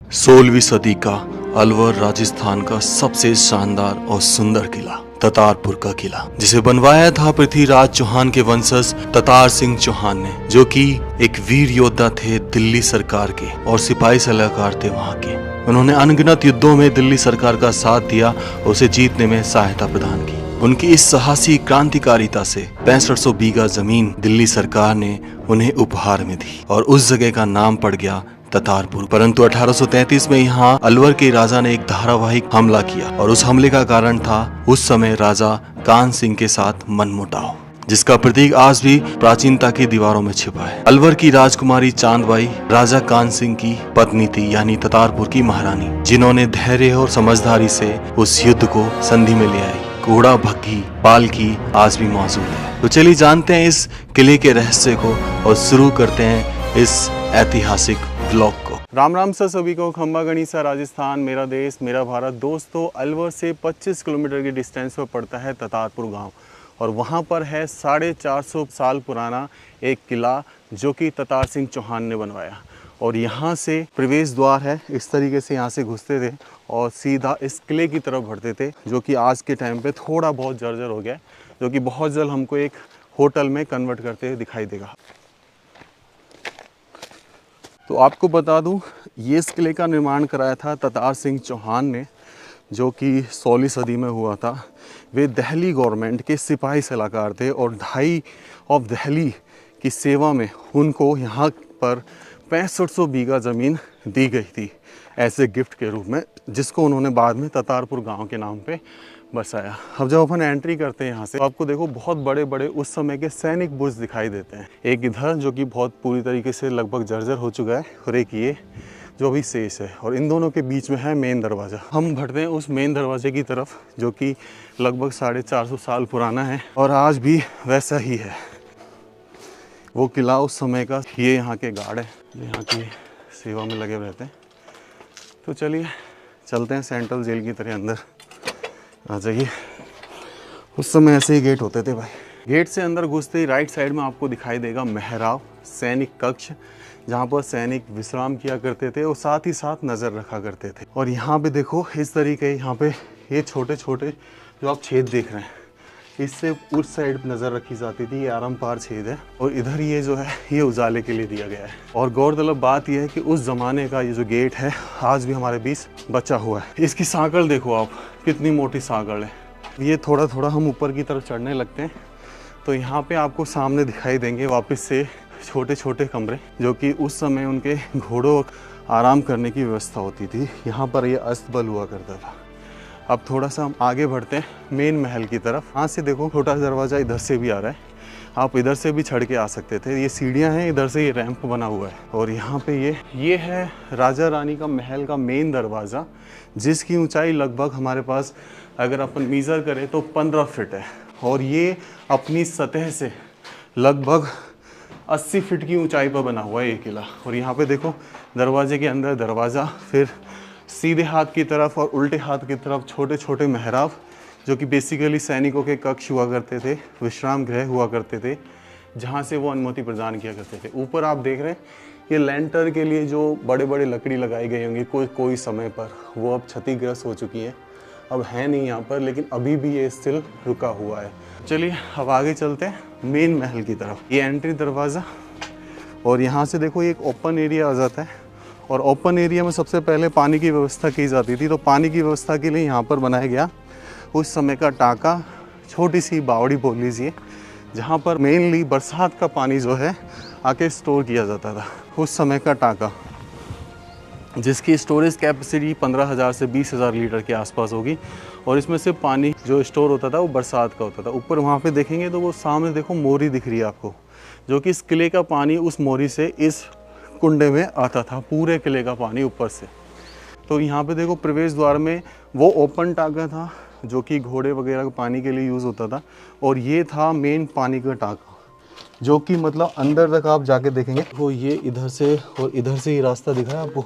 16वीं सदी का अलवर राजस्थान का सबसे शानदार और सुंदर किला ततारपुर का किला, जिसे बनवाया था पृथ्वीराज चौहान के वंशज ततार सिंह चौहान ने, जो कि एक वीर योद्धा थे दिल्ली सरकार के और सिपाही सलाहकार थे वहां के। उन्होंने अनगिनत युद्धों में दिल्ली सरकार का साथ दिया और उसे जीतने में सहायता प्रदान की। उनकी इस साहसी क्रांतिकारिता से 6500 बीघा जमीन दिल्ली सरकार ने उन्हें उपहार में दी और उस जगह का नाम पड़ गया ततारपुर। परंतु 1833 में यहाँ अलवर के राजा ने एक धारावाहिक हमला किया और उस हमले का कारण था उस समय राजा कान सिंह के साथ मनमुटाव, जिसका प्रतीक आज भी प्राचीनता की दीवारों में छिपा है। अलवर की राजकुमारी चांदबाई राजा कान सिंह की पत्नी थी, यानी ततारपुर की महारानी, जिन्होंने धैर्य और समझदारी से उस युद्ध को संधि में ले आई। घोड़ा भक्की पालकी आज भी मौजूद है। तो चलिए जानते हैं इस किले के रहस्य को और शुरू करते हैं इस ऐतिहासिक ब्लॉग को। राम राम सर सभी को। खंबा गणिसा राजस्थान, मेरा देश मेरा भारत। दोस्तों, अलवर से 25 किलोमीटर की डिस्टेंस पर पड़ता है ततारपुर गांव और वहां पर है 450 साल पुराना एक किला जो कि ततार सिंह चौहान ने बनवाया। और यहाँ से प्रवेश द्वार है, इस तरीके से यहाँ से घुसते थे और सीधा इस किले की तरफ बढ़ते थे, जो कि आज के टाइम पे थोड़ा बहुत जर्जर हो गया है, जो कि बहुत जल्द हमको एक होटल में कन्वर्ट करते हुए दिखाई देगा। तो आपको बता दूं, ये इस किले का निर्माण कराया था ततार सिंह चौहान ने, जो कि 16वीं सदी में हुआ था। वे दिल्ली गवर्नमेंट के सिपाही सलाहकार थे और ढाई ऑफ दिल्ली की सेवा में उनको यहाँ पर 6500 बीघा ज़मीन दी गई थी ऐसे गिफ्ट के रूप में, जिसको उन्होंने बाद में ततारपुर गांव के नाम पे बसाया। अब जब अपन एंट्री करते हैं यहाँ से, तो आपको देखो बहुत बड़े बड़े उस समय के सैनिक बुर्ज दिखाई देते हैं। एक इधर जो कि बहुत पूरी तरीके से लगभग जर्जर हो चुका है और एक ये जो अभी शेष है, और इन दोनों के बीच में है मेन दरवाज़ा। हम बढ़ते हैं उस मेन दरवाजे की तरफ, जो कि लगभग 450 साल पुराना है और आज भी वैसा ही है। वो किला उस समय का, ये यहाँ के गार्ड है जो यहाँ की सेवा में लगे रहते हैं। तो चलिए चलते हैं सेंट्रल जेल की तरह अंदर। आ जाइए। उस समय ऐसे ही गेट होते थे भाई। गेट से अंदर घुसते ही राइट साइड में आपको दिखाई देगा मेहराब, सैनिक कक्ष, जहाँ पर सैनिक विश्राम किया करते थे और साथ ही साथ नज़र रखा करते थे। और यहाँ पे देखो इस तरीके, यहाँ पे ये छोटे छोटे जो आप छेद देख रहे हैं, इससे उस साइड नज़र रखी जाती थी। ये आरंपार छेद है और इधर ये जो है ये उजाले के लिए दिया गया है। और गौरतलब बात यह है कि उस ज़माने का ये जो गेट है आज भी हमारे बीच बचा हुआ है। इसकी सांकड़ देखो आप, कितनी मोटी सांकड़ है। ये थोड़ा थोड़ा हम ऊपर की तरफ चढ़ने लगते हैं तो यहाँ पे आपको सामने दिखाई देंगे वापस से छोटे छोटे कमरे, जो कि उस समय उनके घोड़ों आराम करने की व्यवस्था होती थी। यहाँ पर ये अस्तबल हुआ करता था। अब थोड़ा सा हम आगे बढ़ते हैं मेन महल की तरफ। यहाँ से देखो छोटा दरवाज़ा इधर से भी आ रहा है, आप इधर से भी चढ़ के आ सकते थे। ये सीढ़ियाँ हैं, इधर से ये रैंप बना हुआ है। और यहाँ पे ये है राजा रानी का महल का मेन दरवाज़ा, जिसकी ऊंचाई लगभग हमारे पास अगर अपन मीज़र करें तो 15 फीट है। और ये अपनी सतह से लगभग 80 फीट की ऊंचाई पर बना हुआ है ये किला। और यहाँ पे देखो दरवाजे के अंदर दरवाज़ा, फिर सीधे हाथ की तरफ और उल्टे हाथ की तरफ छोटे छोटे मेहराब, जो कि बेसिकली सैनिकों के कक्ष हुआ करते थे, विश्राम गृह हुआ करते थे, जहाँ से वो अनुमति प्रदान किया करते थे। ऊपर आप देख रहे हैं ये लैंटर के लिए जो बड़े बड़े लकड़ी लगाई गई होंगी कोई समय पर, वो अब क्षतिग्रस्त हो चुकी है, अब है नहीं यहाँ पर, लेकिन अभी भी ये स्टिल रुका हुआ है। चलिए अब आगे चलते हैं मेन महल की तरफ। ये एंट्री दरवाज़ा, और यहाँ से देखो एक ओपन एरिया आ जाता है। और ओपन एरिया में सबसे पहले पानी की व्यवस्था की जाती थी। तो पानी की व्यवस्था के लिए यहाँ पर बनाया गया उस समय का टाँका, छोटी सी बावड़ी बोल लीजिए, जहाँ पर मेनली बरसात का पानी जो है आके स्टोर किया जाता था। उस समय का टाँका, जिसकी स्टोरेज कैपेसिटी 15,000 से 20,000 लीटर के आसपास होगी। और इसमें से पानी जो स्टोर होता था वो बरसात का होता था। ऊपर वहाँ पे देखेंगे तो वो सामने देखो मोरी दिख रही है आपको, जो कि इस किले का पानी उस मोरी से इस कुंडे में आता था, पूरे किले का पानी ऊपर से। तो यहाँ पे देखो प्रवेश द्वार में वो ओपन टाँका था जो कि घोड़े वगैरह के पानी के लिए यूज़ होता था, और ये था मेन पानी का टाँका, जो कि मतलब अंदर तक आप जाके देखेंगे वो ये इधर से और इधर से ही रास्ता दिखा है आपको।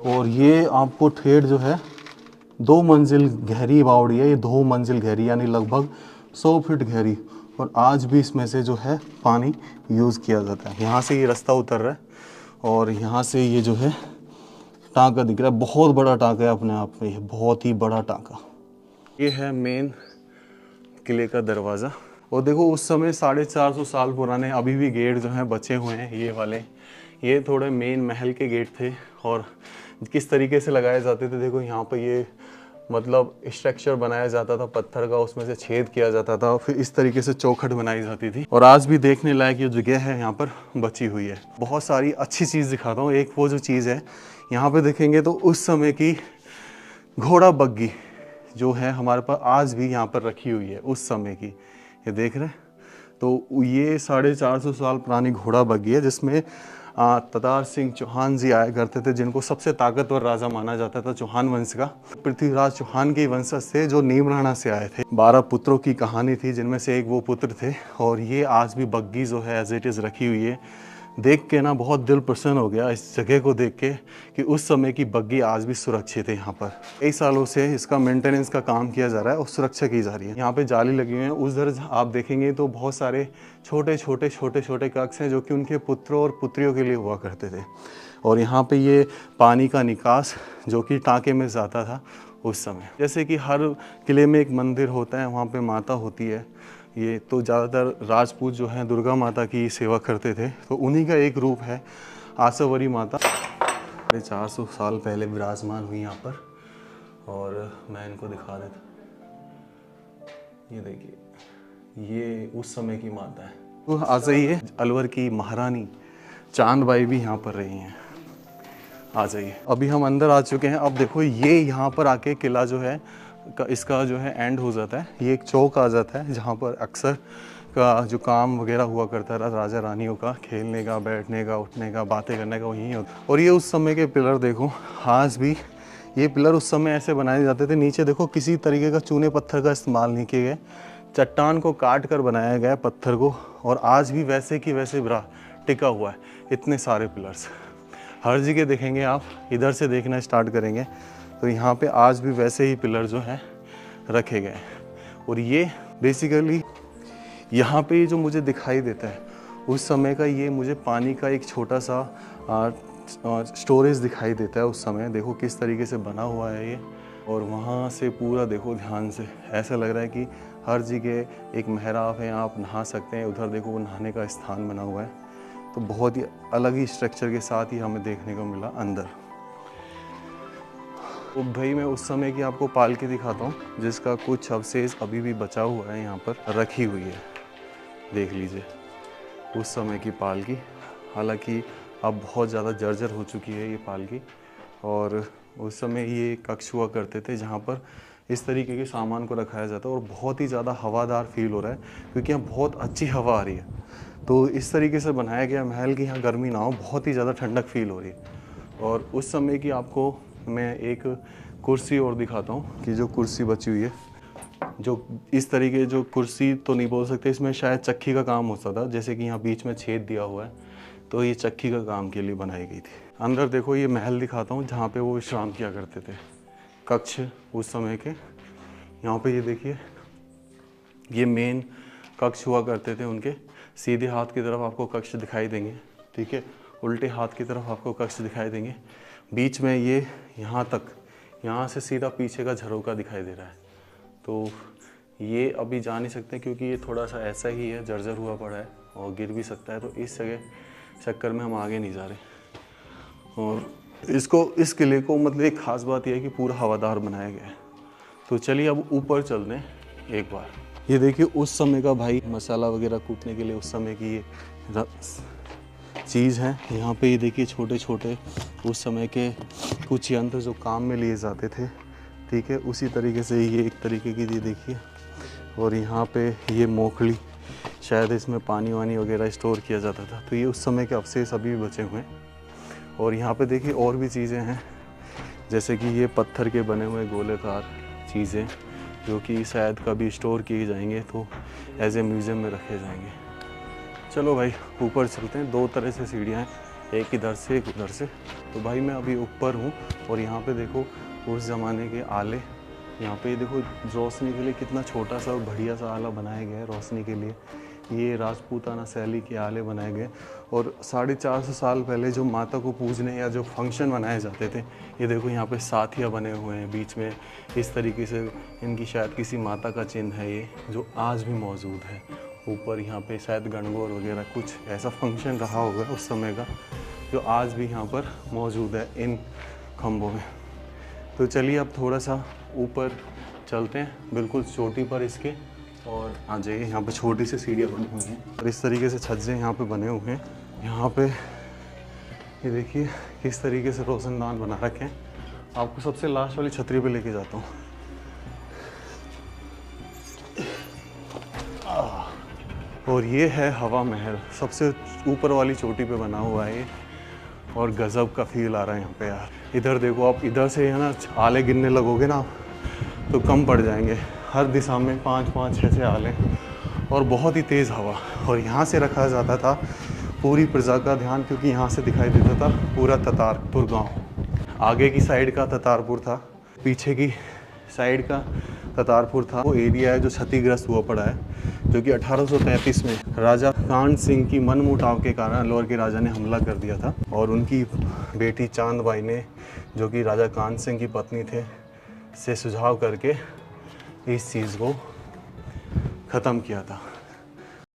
और ये आपको ठेठ जो है 2 मंजिल गहरी बावड़ी है, ये 2 मंजिल गहरी, यानी लगभग 100 फीट गहरी। और आज भी इसमें से जो है पानी यूज़ किया जाता है। यहाँ से ये रास्ता उतर रहा है और यहाँ से ये जो है टांका दिख रहा है, बहुत बड़ा टांका है अपने आप में, ये बहुत ही बड़ा टांका। ये है मेन किले का दरवाज़ा। और देखो उस समय 450 साल पुराने अभी भी गेट जो हैं बचे हुए हैं, ये वाले, ये थोड़े मेन महल के गेट थे। और किस तरीके से लगाए जाते थे, देखो यहाँ पे ये मतलब स्ट्रक्चर बनाया जाता था पत्थर का, उसमें से छेद किया जाता था, फिर इस तरीके से चौखट बनाई जाती थी। और आज भी देखने लायक ये जगह है यहाँ पर बची हुई है। बहुत सारी अच्छी चीज़ दिखाता हूँ। एक वो जो चीज़ है यहाँ पे देखेंगे तो उस समय की घोड़ा बग्गी जो है हमारे पास आज भी यहाँ पर रखी हुई है, उस समय की, ये देख रहे हैं। तो ये 450 साल पुरानी घोड़ा बग्गी है, जिसमें ततार सिंह चौहान जी आया करते थे, जिनको सबसे ताकतवर राजा माना जाता था चौहान वंश का। पृथ्वीराज चौहान के वंशज थे जो नीमराणा से आए थे। 12 पुत्रों की कहानी थी, जिनमें से एक वो पुत्र थे। और ये आज भी बग्गी जो है एज इट इज़ रखी हुई है। देख के ना बहुत दिल प्रसन्न हो गया इस जगह को देख के कि उस समय की बग्गी आज भी सुरक्षित है। यहाँ पर कई सालों से इसका मेंटेनेंस का काम किया जा रहा है और सुरक्षा की जा रही है। यहाँ पे जाली लगी हुई है। उधर आप देखेंगे तो बहुत सारे छोटे छोटे कक्ष हैं जो कि उनके पुत्रों और पुत्रियों के लिए हुआ करते थे। और यहाँ पे ये पानी का निकास जो कि टाँके में जाता था उस समय। जैसे कि हर किले में एक मंदिर होता है, वहाँ पे माता होती है। ये तो ज़्यादातर राजपूत जो हैं दुर्गा माता की सेवा करते थे, तो उन्हीं का एक रूप है आशावरी माता। 450 साल पहले विराजमान हुई यहाँ पर। और मैं इनको दिखा देता, ये देखिए, ये उस समय की माता है। तो आ जाइए, अलवर की महारानी चांदबाई भी यहाँ पर रही हैं। आ जाइए, अभी हम अंदर आ चुके हैं। अब देखो ये यहाँ पर आके किला जो है इसका जो है एंड हो जाता है। ये एक चौक आ जाता है जहाँ पर अक्सर का जो काम वगैरह हुआ करता था राजा रानियों का, खेलने का, बैठने का, उठने का, बातें करने का, वहीं होता। और ये उस समय के पिलर देखो, आज भी ये पिलर उस समय ऐसे बनाए जाते थे। नीचे देखो किसी तरीके का चूने पत्थर का इस्तेमाल नहीं किए गए, चट्टान को काट कर बनाया गया पत्थर को। और आज भी वैसे की वैसे टिका हुआ है। इतने सारे पिलर्स हर जगह देखेंगे आप, इधर से देखना स्टार्ट करेंगे तो यहाँ पे आज भी वैसे ही पिलर जो हैं रखे गए हैं। और ये बेसिकली यहाँ पे जो मुझे दिखाई देता है उस समय का, ये मुझे पानी का एक छोटा सा स्टोरेज दिखाई देता है उस समय। देखो किस तरीके से बना हुआ है ये। और वहाँ से पूरा देखो ध्यान से, ऐसा लग रहा है कि हर जगह एक मेहराब है, आप नहा सकते हैं। उधर देखो वो नहाने का स्थान बना हुआ है। तो बहुत ही अलग ही स्ट्रक्चर के साथ ही हमें देखने को मिला अंदर। तो भाई मैं उस समय की आपको पालकी दिखाता हूँ, जिसका कुछ अवशेष अभी भी बचा हुआ है, यहाँ पर रखी हुई है। देख लीजिए उस समय की पालकी। हालांकि अब बहुत ज़्यादा जर्जर हो चुकी है ये पालकी। और उस समय ये कक्ष हुआ करते थे जहाँ पर इस तरीके के सामान को रखाया जाता है। और बहुत ही ज़्यादा हवादार फील हो रहा है क्योंकि यहाँ बहुत अच्छी हवा आ रही है। तो इस तरीके से बनाया गया महल कि यहाँ गर्मी ना हो, बहुत ही ज़्यादा ठंडक फील हो रही है। और उस समय की आपको मैं एक कुर्सी और दिखाता हूँ कि जो कुर्सी बची हुई है, जो इस तरीके, जो कुर्सी तो नहीं बोल सकते, इसमें शायद चक्की का काम होता था। जैसे कि यहाँ बीच में छेद दिया हुआ है, तो ये चक्की का काम के लिए बनाई गई थी। अंदर देखो ये महल दिखाता हूँ जहाँ पे वो विश्राम किया करते थे, कक्ष उस समय के। यहाँ पे ये देखिए, ये मेन कक्ष हुआ करते थे उनके। सीधे हाथ की तरफ आपको कक्ष दिखाई देंगे, ठीक है, उल्टे हाथ की तरफ आपको कक्ष दिखाई देंगे। बीच में ये यहाँ तक, यहाँ से सीधा पीछे का झरोका दिखाई दे रहा है। तो ये अभी जा नहीं सकते क्योंकि ये थोड़ा सा ऐसा ही है, जर्जर हुआ पड़ा है और गिर भी सकता है। तो इस जगह चक्कर में हम आगे नहीं जा रहे। और इस किले को मतलब एक ख़ास बात यह है कि पूरा हवादार बनाया गया है। तो चलिए अब ऊपर चलते हैं एक बार। ये देखिए उस समय का भाई मसाला वगैरह कूटने के लिए उस समय की ये चीज़ है। यहाँ पे ये देखिए छोटे छोटे उस समय के कुछ यंत्र जो काम में लिए जाते थे, ठीक है, उसी तरीके से ये एक तरीके की ये देखिए। और यहाँ पे ये मोखली, शायद इसमें पानी वानी वगैरह स्टोर किया जाता था। तो ये उस समय के अवशेष अभी भी बचे हुए हैं। और यहाँ पे देखिए और भी चीज़ें हैं, जैसे कि ये पत्थर के बने हुए गोलेदार चीज़ें जो कि शायद कभी स्टोर किए जाएंगे, तो एज ए म्यूज़ियम में रखे जाएंगे। चलो भाई ऊपर चलते हैं। 2 तरह से सीढ़ियाँ हैं, एक इधर से एक उधर से। तो भाई मैं अभी ऊपर हूँ और यहाँ पे देखो उस ज़माने के आले, यहाँ पे देखो रोशनी के लिए कितना छोटा सा बढ़िया सा आला बनाया गया है रोशनी के लिए। ये राजपूताना शैली के आले बनाए गए। और 450 साल पहले जो माता को पूजने या जो फंक्शन मनाए जाते थे, ये देखो यहाँ पे साथिया बने हुए हैं बीच में इस तरीके से। इनकी शायद किसी माता का चिन्ह है ये, जो आज भी मौजूद है। ऊपर यहाँ पे शायद गणगौर वगैरह कुछ ऐसा फंक्शन रहा होगा उस समय का, जो आज भी यहाँ पर मौजूद है इन खम्भों में। तो चलिए अब थोड़ा सा ऊपर चलते हैं, बिल्कुल चोटी पर इसके। और आ जाइए, यहाँ पे छोटी सी सीढ़ियाँ बनी हुई हैं और इस तरीके से छज्जे यहाँ पे बने हुए हैं। यहाँ पे ये देखिए किस तरीके से रोशनदान बना रखे हैं। आपको सबसे लास्ट वाली छतरी पे लेके जाता हूँ। और ये है हवा महल, सबसे ऊपर वाली चोटी पे बना हुआ है ये। और गज़ब का फील आ रहा है यहाँ पे यार। इधर देखो, आप इधर से है ना आले गिनने लगोगे ना तो कम पड़ जाएंगे। हर दिशा में 5-5, 6-6 आले और बहुत ही तेज़ हवा। और यहाँ से रखा जाता था पूरी प्रजा का ध्यान, क्योंकि यहाँ से दिखाई देता था पूरा ततारपुर गांव। आगे की साइड का ततारपुर था, पीछे की साइड का ततारपुर था। वो एरिया है जो क्षतिग्रस्त हुआ पड़ा है, जो कि 1833 में राजा कान सिंह की मनमुटाव के कारण अलवर के राजा ने हमला कर दिया था। और उनकी बेटी चांदबाई ने, जो कि राजा कान सिंह की पत्नी थे, से सुझाव करके इस चीज़ को ख़त्म किया था।